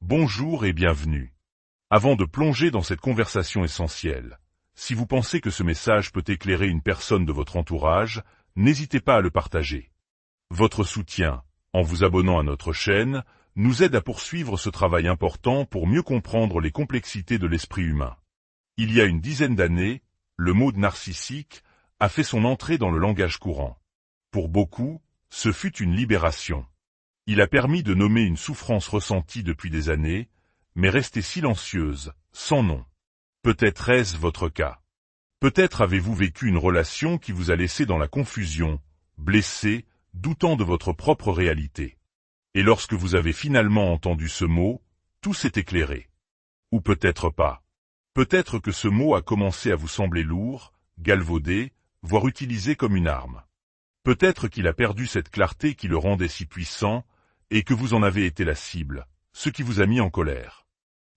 Bonjour et bienvenue. Avant de plonger dans cette conversation essentielle, si vous pensez que ce message peut éclairer une personne de votre entourage, n'hésitez pas à le partager. Votre soutien, en vous abonnant à notre chaîne, nous aide à poursuivre ce travail important pour mieux comprendre les complexités de l'esprit humain. Il y a une dizaine d'années, le mot narcissique a fait son entrée dans le langage courant. Pour beaucoup, ce fut une libération. Il a permis de nommer une souffrance ressentie depuis des années, mais restée silencieuse, sans nom. Peut-être est-ce votre cas. Peut-être avez-vous vécu une relation qui vous a laissé dans la confusion, blessé, doutant de votre propre réalité. Et lorsque vous avez finalement entendu ce mot, tout s'est éclairé. Ou peut-être pas. Peut-être que ce mot a commencé à vous sembler lourd, galvaudé, voire utilisé comme une arme. Peut-être qu'il a perdu cette clarté qui le rendait si puissant, et que vous en avez été la cible, ce qui vous a mis en colère.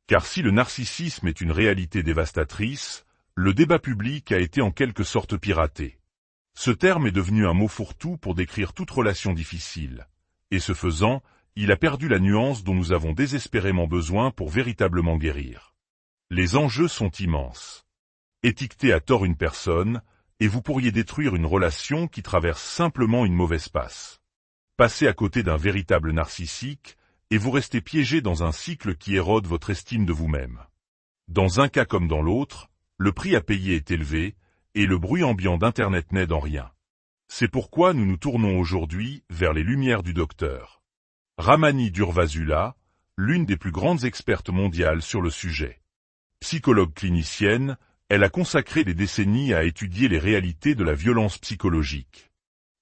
Car si le narcissisme est une réalité dévastatrice, le débat public a été en quelque sorte piraté. Ce terme est devenu un mot fourre-tout pour décrire toute relation difficile, et ce faisant, il a perdu la nuance dont nous avons désespérément besoin pour véritablement guérir. Les enjeux sont immenses. Étiqueter à tort une personne, et vous pourriez détruire une relation qui traverse simplement une mauvaise passe. Passer à côté d'un véritable narcissique, et vous restez piégé dans un cycle qui érode votre estime de vous-même. Dans un cas comme dans l'autre, le prix à payer est élevé, et le bruit ambiant d'Internet n'aide en rien. C'est pourquoi nous nous tournons aujourd'hui vers les lumières du docteur Ramani Durvasula, l'une des plus grandes expertes mondiales sur le sujet. Psychologue clinicienne, elle a consacré des décennies à étudier les réalités de la violence psychologique.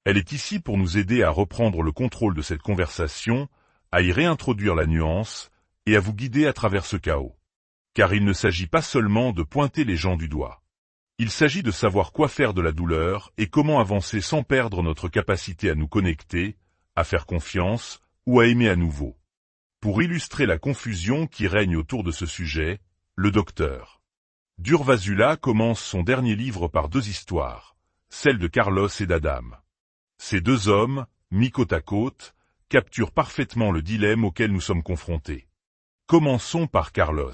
Elle est ici pour nous aider à reprendre le contrôle de cette conversation, à y réintroduire la nuance, et à vous guider à travers ce chaos. Car il ne s'agit pas seulement de pointer les gens du doigt. Il s'agit de savoir quoi faire de la douleur et comment avancer sans perdre notre capacité à nous connecter, à faire confiance ou à aimer à nouveau. Pour illustrer la confusion qui règne autour de ce sujet, le docteur Durvasula commence son dernier livre par deux histoires, celle de Carlos et d'Adam. Ces deux hommes, mis côte à côte, capturent parfaitement le dilemme auquel nous sommes confrontés. Commençons par Carlos.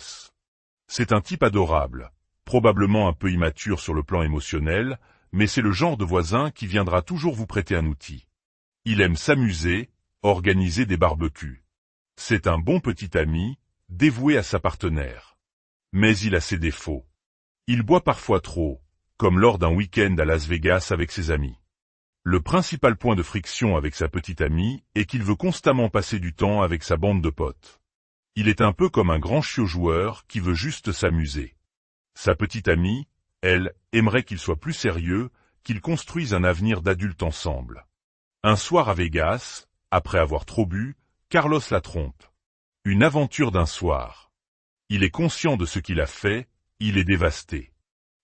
C'est un type adorable, probablement un peu immature sur le plan émotionnel, mais c'est le genre de voisin qui viendra toujours vous prêter un outil. Il aime s'amuser, organiser des barbecues. C'est un bon petit ami, dévoué à sa partenaire. Mais il a ses défauts. Il boit parfois trop, comme lors d'un week-end à Las Vegas avec ses amis. Le principal point de friction avec sa petite amie est qu'il veut constamment passer du temps avec sa bande de potes. Il est un peu comme un grand chiot joueur qui veut juste s'amuser. Sa petite amie, elle, aimerait qu'il soit plus sérieux, qu'ils construisent un avenir d'adulte ensemble. Un soir à Vegas, après avoir trop bu, Carlos la trompe. Une aventure d'un soir. Il est conscient de ce qu'il a fait, il est dévasté.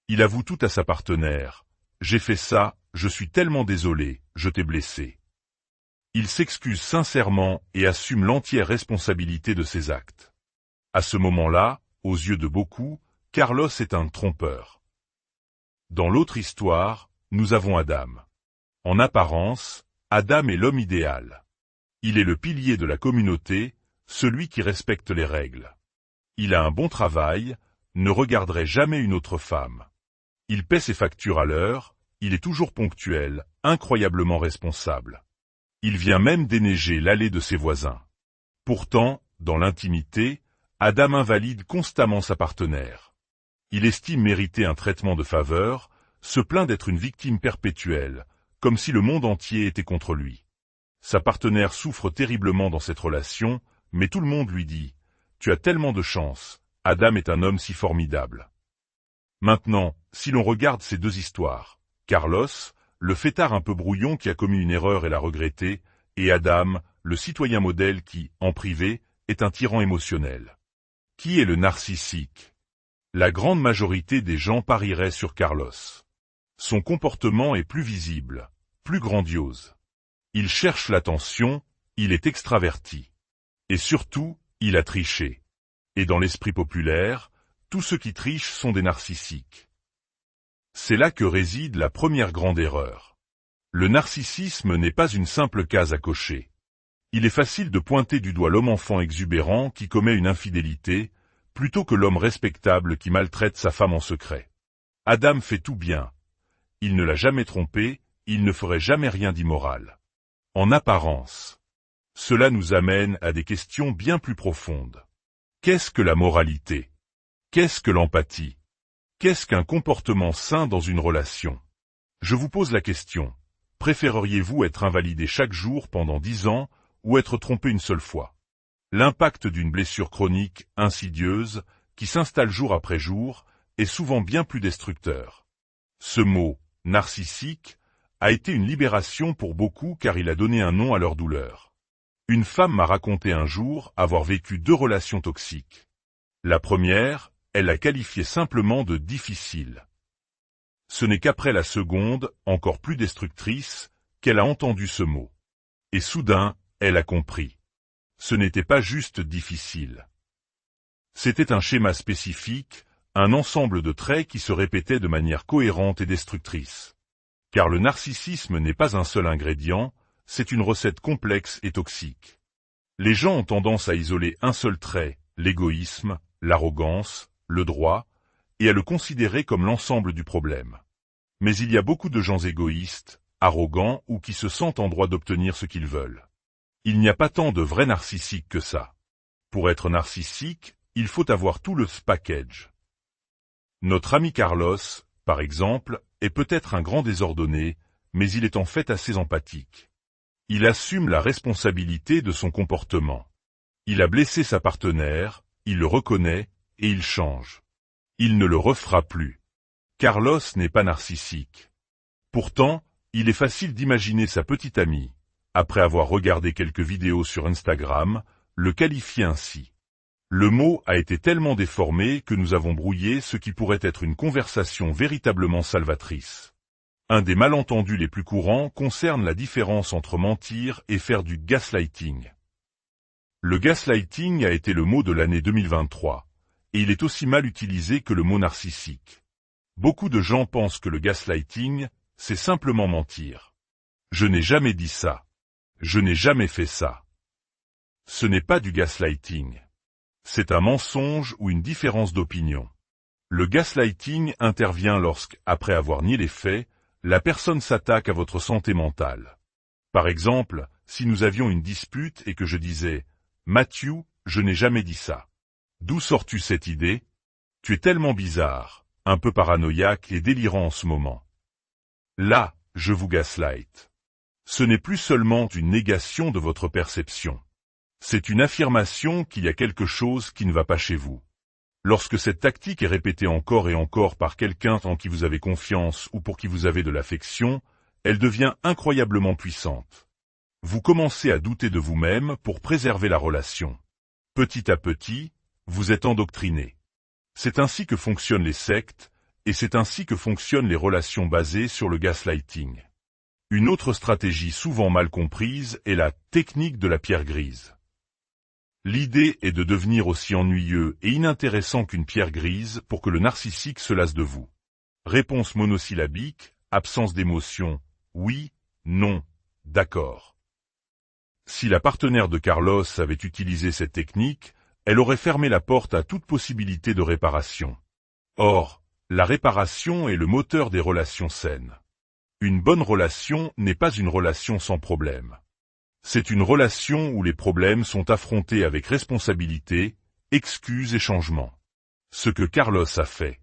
Il avoue tout à sa partenaire. « J'ai fait ça, je suis tellement désolé, je t'ai blessé. » Il s'excuse sincèrement et assume l'entière responsabilité de ses actes. À ce moment-là, aux yeux de beaucoup, Carlos est un trompeur. Dans l'autre histoire, nous avons Adam. En apparence, Adam est l'homme idéal. Il est le pilier de la communauté, celui qui respecte les règles. Il a un bon travail, ne regarderait jamais une autre femme. Il paie ses factures à l'heure, il est toujours ponctuel, incroyablement responsable. Il vient même déneiger l'allée de ses voisins. Pourtant, dans l'intimité, Adam invalide constamment sa partenaire. Il estime mériter un traitement de faveur, se plaint d'être une victime perpétuelle, comme si le monde entier était contre lui. Sa partenaire souffre terriblement dans cette relation, mais tout le monde lui dit « Tu as tellement de chance, Adam est un homme si formidable. » Maintenant, si l'on regarde ces deux histoires, Carlos, le fêtard un peu brouillon qui a commis une erreur et l'a regretté, et Adam, le citoyen modèle qui, en privé, est un tyran émotionnel. Qui est le narcissique? La grande majorité des gens parieraient sur Carlos. Son comportement est plus visible, plus grandiose. Il cherche l'attention, il est extraverti. Et surtout, il a triché. Et dans l'esprit populaire, tous ceux qui trichent sont des narcissiques. C'est là que réside la première grande erreur. Le narcissisme n'est pas une simple case à cocher. Il est facile de pointer du doigt l'homme-enfant exubérant qui commet une infidélité, plutôt que l'homme respectable qui maltraite sa femme en secret. Adam fait tout bien. Il ne l'a jamais trompée, il ne ferait jamais rien d'immoral. En apparence. Cela nous amène à des questions bien plus profondes. Qu'est-ce que la moralité? Qu'est-ce que l'empathie? Qu'est-ce qu'un comportement sain dans une relation? Je vous pose la question. Préféreriez-vous être invalidé chaque jour pendant 10 ans, ou être trompé une seule fois? L'impact d'une blessure chronique, insidieuse, qui s'installe jour après jour, est souvent bien plus destructeur. Ce mot, narcissique, a été une libération pour beaucoup car il a donné un nom à leur douleur. Une femme m'a raconté un jour avoir vécu 2 relations toxiques. La première, elle l'a qualifiée simplement de difficile. Ce n'est qu'après la seconde, encore plus destructrice, qu'elle a entendu ce mot. Et soudain, elle a compris. Ce n'était pas juste difficile. C'était un schéma spécifique, un ensemble de traits qui se répétaient de manière cohérente et destructrice. Car le narcissisme n'est pas un seul ingrédient, c'est une recette complexe et toxique. Les gens ont tendance à isoler un seul trait, l'égoïsme, l'arrogance, le droit, et à le considérer comme l'ensemble du problème. Mais il y a beaucoup de gens égoïstes, arrogants ou qui se sentent en droit d'obtenir ce qu'ils veulent. Il n'y a pas tant de vrais narcissiques que ça. Pour être narcissique, il faut avoir tout le package. Notre ami Carlos, par exemple, est peut-être un grand désordonné, mais il est en fait assez empathique. Il assume la responsabilité de son comportement. Il a blessé sa partenaire, il le reconnaît, et il change. Il ne le refera plus. Carlos n'est pas narcissique. Pourtant, il est facile d'imaginer sa petite amie, après avoir regardé quelques vidéos sur Instagram, le qualifier ainsi. Le mot a été tellement déformé que nous avons brouillé ce qui pourrait être une conversation véritablement salvatrice. Un des malentendus les plus courants concerne la différence entre mentir et faire du gaslighting. Le gaslighting a été le mot de l'année 2023, et il est aussi mal utilisé que le mot narcissique. Beaucoup de gens pensent que le gaslighting, c'est simplement mentir. Je n'ai jamais dit ça. Je n'ai jamais fait ça. Ce n'est pas du gaslighting. C'est un mensonge ou une différence d'opinion. Le gaslighting intervient lorsque, après avoir nié les faits, la personne s'attaque à votre santé mentale. Par exemple, si nous avions une dispute et que je disais « Matthew, je n'ai jamais dit ça. D'où sors-tu cette idée? Tu es tellement bizarre, un peu paranoïaque et délirant en ce moment. » Là, je vous gaslight. Ce n'est plus seulement une négation de votre perception. C'est une affirmation qu'il y a quelque chose qui ne va pas chez vous. Lorsque cette tactique est répétée encore et encore par quelqu'un en qui vous avez confiance ou pour qui vous avez de l'affection, elle devient incroyablement puissante. Vous commencez à douter de vous-même pour préserver la relation. Petit à petit, vous êtes endoctriné. C'est ainsi que fonctionnent les sectes, et c'est ainsi que fonctionnent les relations basées sur le gaslighting. Une autre stratégie souvent mal comprise est la technique de la pierre grise. L'idée est de devenir aussi ennuyeux et inintéressant qu'une pierre grise pour que le narcissique se lasse de vous. Réponse monosyllabique, absence d'émotion, oui, non, d'accord. Si la partenaire de Carlos avait utilisé cette technique, elle aurait fermé la porte à toute possibilité de réparation. Or, la réparation est le moteur des relations saines. Une bonne relation n'est pas une relation sans problème. C'est une relation où les problèmes sont affrontés avec responsabilité, excuses et changement. Ce que Carlos a fait.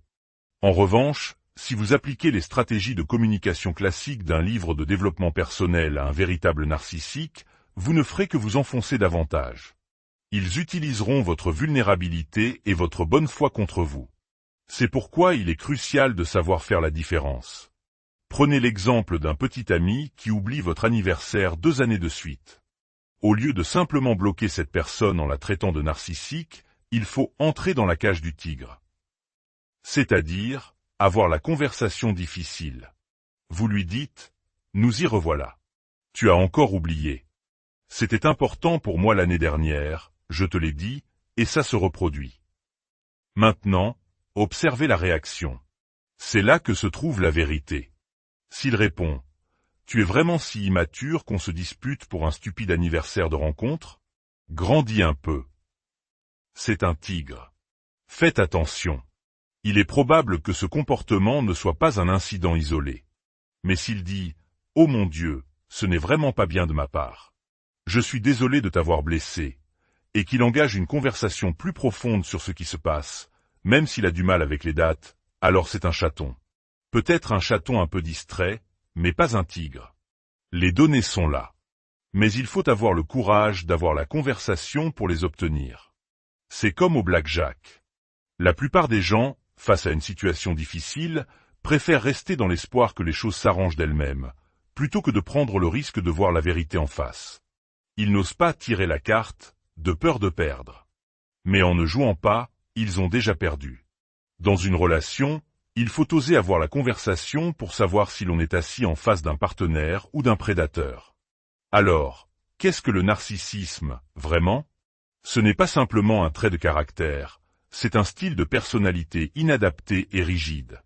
En revanche, si vous appliquez les stratégies de communication classiques d'un livre de développement personnel à un véritable narcissique, vous ne ferez que vous enfoncer davantage. Ils utiliseront votre vulnérabilité et votre bonne foi contre vous. C'est pourquoi il est crucial de savoir faire la différence. Prenez l'exemple d'un petit ami qui oublie votre anniversaire 2 années de suite. Au lieu de simplement bloquer cette personne en la traitant de narcissique, il faut entrer dans la cage du tigre. C'est-à-dire, avoir la conversation difficile. Vous lui dites, « Nous y revoilà. Tu as encore oublié. C'était important pour moi l'année dernière, je te l'ai dit, et ça se reproduit. Maintenant, observez la réaction. C'est là que se trouve la vérité. S'il répond, Tu es vraiment si immature qu'on se dispute pour un stupide anniversaire de rencontre? Grandis un peu. C'est un tigre. Faites attention. Il est probable que ce comportement ne soit pas un incident isolé. Mais s'il dit « Oh mon Dieu, ce n'est vraiment pas bien de ma part. Je suis désolé de t'avoir blessé », et qu'il engage une conversation plus profonde sur ce qui se passe, même s'il a du mal avec les dates, alors c'est un chaton. Peut-être un chaton un peu distrait, mais pas un tigre. Les données sont là. Mais il faut avoir le courage d'avoir la conversation pour les obtenir. C'est comme au blackjack. La plupart des gens, face à une situation difficile, préfèrent rester dans l'espoir que les choses s'arrangent d'elles-mêmes, plutôt que de prendre le risque de voir la vérité en face. Ils n'osent pas tirer la carte, de peur de perdre. Mais en ne jouant pas, ils ont déjà perdu. Dans une relation, il faut oser avoir la conversation pour savoir si l'on est assis en face d'un partenaire ou d'un prédateur. Alors, qu'est-ce que le narcissisme, vraiment? Ce n'est pas simplement un trait de caractère, c'est un style de personnalité inadapté et rigide.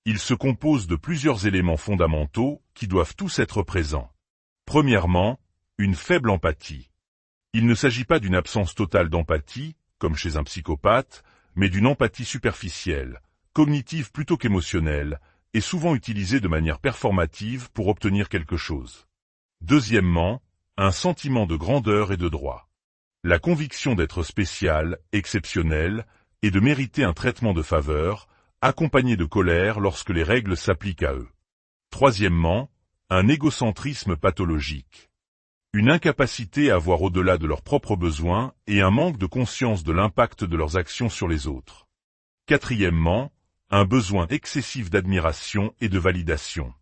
Il se compose de plusieurs éléments fondamentaux qui doivent tous être présents. Premièrement, une faible empathie. Il ne s'agit pas d'une absence totale d'empathie, comme chez un psychopathe, mais d'une empathie superficielle, cognitive plutôt qu'émotionnelle, et souvent utilisée de manière performative pour obtenir quelque chose. Deuxièmement, un sentiment de grandeur et de droit. La conviction d'être spécial, exceptionnel, et de mériter un traitement de faveur, accompagné de colère lorsque les règles s'appliquent à eux. Troisièmement, un égocentrisme pathologique. Une incapacité à voir au-delà de leurs propres besoins et un manque de conscience de l'impact de leurs actions sur les autres. Quatrièmement, un besoin excessif d'admiration et de validation.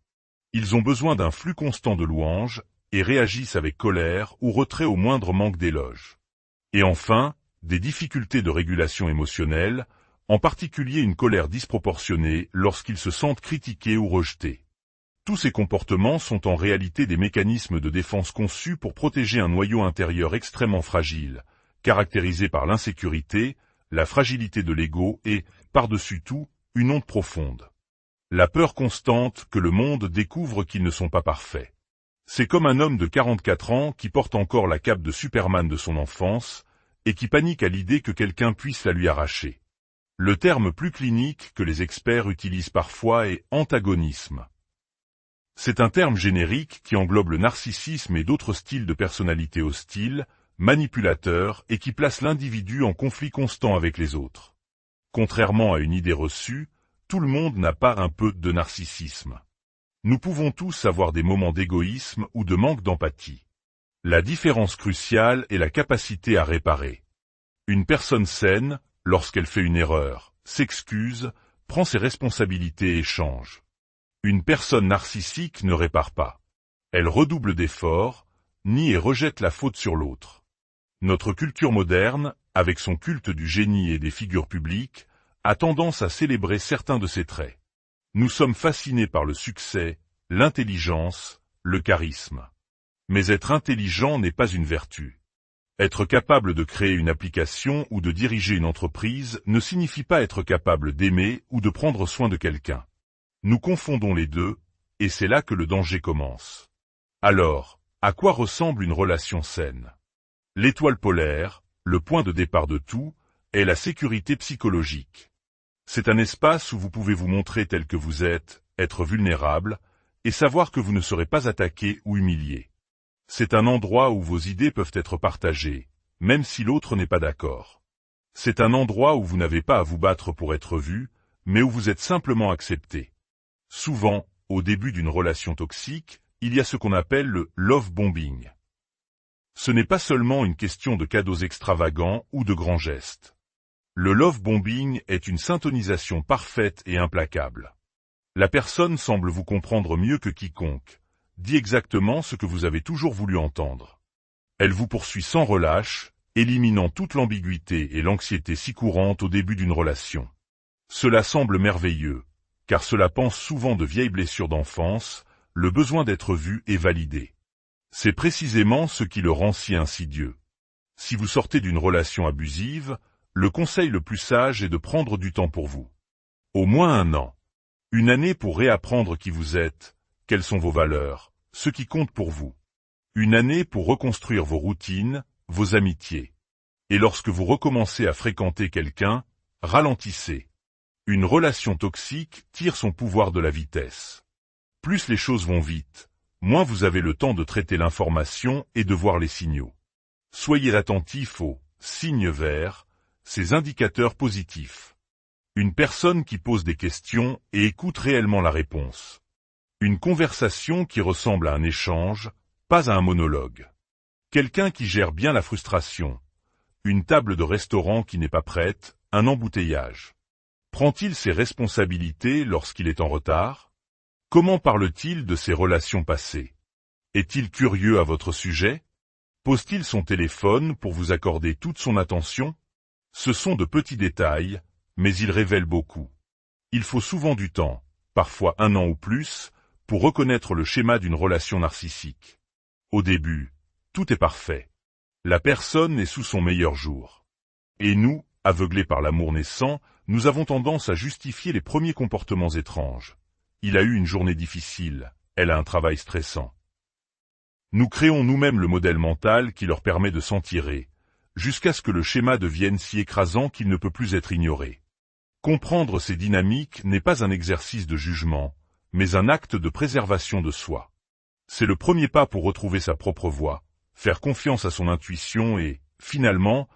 Ils ont besoin d'un flux constant de louanges et réagissent avec colère ou retrait au moindre manque d'éloge. Et enfin, des difficultés de régulation émotionnelle, en particulier une colère disproportionnée lorsqu'ils se sentent critiqués ou rejetés. Tous ces comportements sont en réalité des mécanismes de défense conçus pour protéger un noyau intérieur extrêmement fragile, caractérisé par l'insécurité, la fragilité de l'ego et, par-dessus tout, une honte profonde. La peur constante que le monde découvre qu'ils ne sont pas parfaits. C'est comme un homme de 44 ans qui porte encore la cape de Superman de son enfance, et qui panique à l'idée que quelqu'un puisse la lui arracher. Le terme plus clinique que les experts utilisent parfois est antagonisme. C'est un terme générique qui englobe le narcissisme et d'autres styles de personnalité hostiles, manipulateurs et qui place l'individu en conflit constant avec les autres. Contrairement à une idée reçue, tout le monde n'a pas un peu de narcissisme. Nous pouvons tous avoir des moments d'égoïsme ou de manque d'empathie. La différence cruciale est la capacité à réparer. Une personne saine, lorsqu'elle fait une erreur, s'excuse, prend ses responsabilités et change. Une personne narcissique ne répare pas. Elle redouble d'efforts, nie et rejette la faute sur l'autre. Notre culture moderne, avec son culte du génie et des figures publiques, a tendance à célébrer certains de ces traits. Nous sommes fascinés par le succès, l'intelligence, le charisme. Mais être intelligent n'est pas une vertu. Être capable de créer une application ou de diriger une entreprise ne signifie pas être capable d'aimer ou de prendre soin de quelqu'un. Nous confondons les deux, et c'est là que le danger commence. Alors, à quoi ressemble une relation saine? L'étoile polaire, le point de départ de tout, est la sécurité psychologique. C'est un espace où vous pouvez vous montrer tel que vous êtes, être vulnérable, et savoir que vous ne serez pas attaqué ou humilié. C'est un endroit où vos idées peuvent être partagées, même si l'autre n'est pas d'accord. C'est un endroit où vous n'avez pas à vous battre pour être vu, mais où vous êtes simplement accepté. Souvent, au début d'une relation toxique, il y a ce qu'on appelle le love bombing. Ce n'est pas seulement une question de cadeaux extravagants ou de grands gestes. Le love bombing est une syntonisation parfaite et implacable. La personne semble vous comprendre mieux que quiconque, dit exactement ce que vous avez toujours voulu entendre. Elle vous poursuit sans relâche, éliminant toute l'ambiguïté et l'anxiété si courantes au début d'une relation. Cela semble merveilleux, car cela pense souvent de vieilles blessures d'enfance, le besoin d'être vu et validé. C'est précisément ce qui le rend si insidieux. Si vous sortez d'une relation abusive, le conseil le plus sage est de prendre du temps pour vous. Au moins 1 an. Une année pour réapprendre qui vous êtes, quelles sont vos valeurs, ce qui compte pour vous. Une année pour reconstruire vos routines, vos amitiés. Et lorsque vous recommencez à fréquenter quelqu'un, ralentissez. Une relation toxique tire son pouvoir de la vitesse. Plus les choses vont vite, moins vous avez le temps de traiter l'information et de voir les signaux. Soyez attentif aux signes verts, ces indicateurs positifs. Une personne qui pose des questions et écoute réellement la réponse. Une conversation qui ressemble à un échange, pas à un monologue. Quelqu'un qui gère bien la frustration. Une table de restaurant qui n'est pas prête, un embouteillage. Prend-il ses responsabilités lorsqu'il est en retard? Comment parle-t-il de ses relations passées? Est-il curieux à votre sujet? Pose-t-il son téléphone pour vous accorder toute son attention? Ce sont de petits détails, mais ils révèlent beaucoup. Il faut souvent du temps, parfois 1 an ou plus, pour reconnaître le schéma d'une relation narcissique. Au début, tout est parfait. La personne est sous son meilleur jour. Et nous, aveuglés par l'amour naissant, nous avons tendance à justifier les premiers comportements étranges. Il a eu une journée difficile, elle a un travail stressant. Nous créons nous-mêmes le modèle mental qui leur permet de s'en tirer, jusqu'à ce que le schéma devienne si écrasant qu'il ne peut plus être ignoré. Comprendre ces dynamiques n'est pas un exercice de jugement, mais un acte de préservation de soi. C'est le premier pas pour retrouver sa propre voie, faire confiance à son intuition et, finalement,